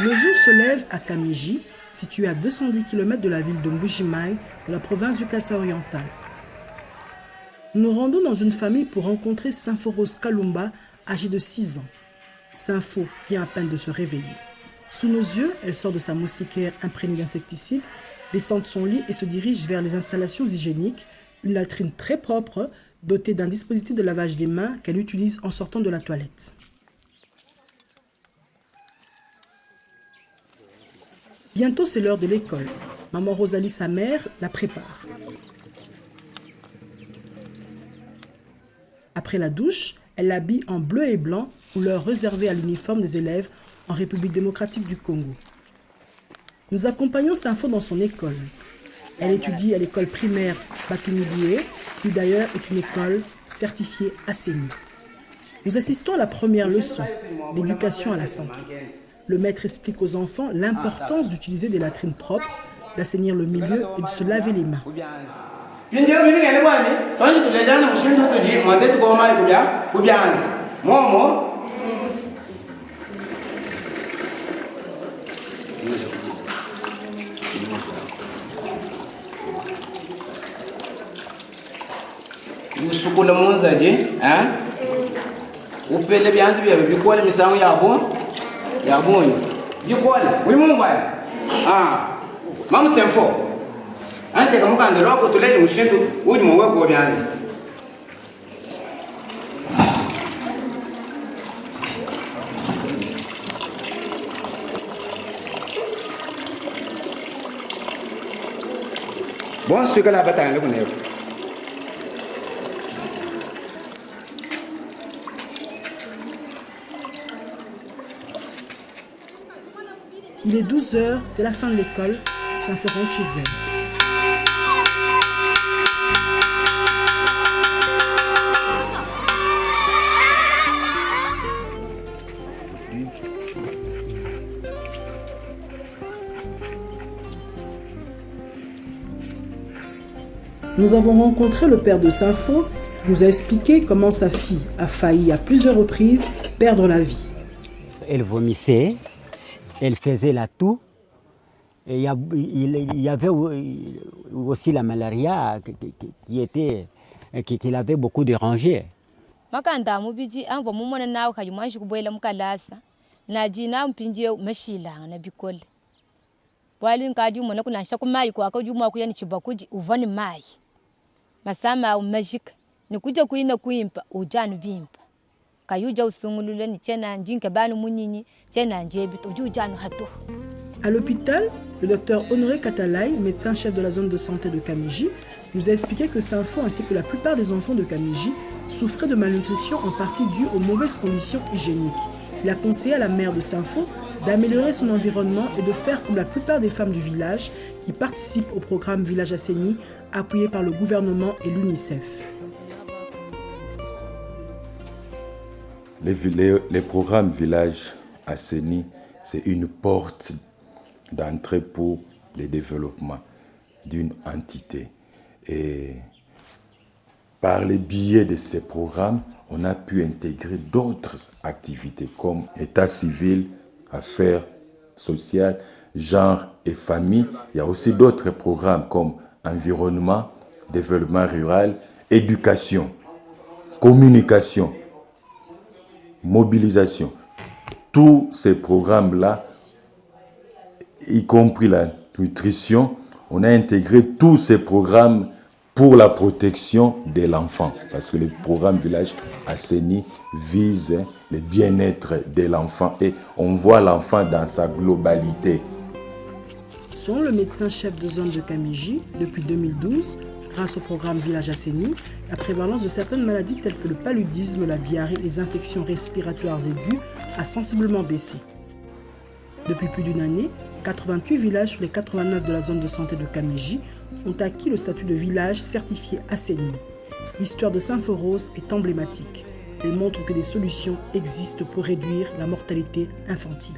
Le jour se lève à Kamiji, situé à 210 km de la ville de Mbuji-Mayi, de la province du Kassa oriental. Nous nous rendons dans une famille pour rencontrer Symphoros Kalumba, âgée de 6 ans. Sympho vient à peine de se réveiller. Sous nos yeux, elle sort de sa moustiquaire imprégnée d'insecticides, descend de son lit et se dirige vers les installations hygiéniques, une latrine très propre, dotée d'un dispositif de lavage des mains qu'elle utilise en sortant de la toilette. Bientôt, c'est l'heure de l'école. Maman Rosalie, sa mère, la prépare. Après la douche, elle l'habille en bleu et blanc, couleur réservée à l'uniforme des élèves en République démocratique du Congo. Nous accompagnons Sympho dans son école. Elle étudie à l'école primaire Bakiniboué, qui d'ailleurs est une école certifiée ASENI. Nous assistons à la première leçon, l'éducation à la santé. Le maître explique aux enfants l'importance d'utiliser des latrines propres, d'assainir le milieu et de se laver les mains. Bon, c'est que la bataille, là, Il est 12 h, c'est la fin de l'école, Sympho rentre chez elle. Nous avons rencontré le père de Sympho qui nous a expliqué comment sa fille a failli à plusieurs reprises perdre la vie. Elle vomissait. Elle faisait la toux. Et il y avait aussi la malaria qui l'avait beaucoup dérangée. À l'hôpital, le docteur Honoré Katalai, médecin-chef de la zone de santé de Kamiji, nous a expliqué que Sympho ainsi que la plupart des enfants de Kamiji souffraient de malnutrition en partie due aux mauvaises conditions hygiéniques. Il a conseillé à la mère de Sympho d'améliorer son environnement et de faire comme la plupart des femmes du village qui participent au programme Village Assaini, appuyé par le gouvernement et l'UNICEF. Les programmes Village Assaini, c'est une porte d'entrée pour le développement d'une entité. Et par le biais de ces programmes, on a pu intégrer d'autres activités comme état civil, affaires sociales, genre et famille. Il y a aussi d'autres programmes comme environnement, développement rural, éducation, communication, mobilisation. Tous ces programmes-là, y compris la nutrition, on a intégré tous ces programmes pour la protection de l'enfant. Parce que le programme Village Assaini vise le bien-être de l'enfant et on voit l'enfant dans sa globalité. Selon le médecin-chef de zone de Kamiji, depuis 2012, grâce au programme Village Assaini, la prévalence de certaines maladies telles que le paludisme, la diarrhée et les infections respiratoires aiguës a sensiblement baissé. Depuis plus d'une année, 88 villages sur les 89 de la zone de santé de Kamiji ont acquis le statut de village certifié Assaini. L'histoire de Symphoros est emblématique. Elle montre que des solutions existent pour réduire la mortalité infantile.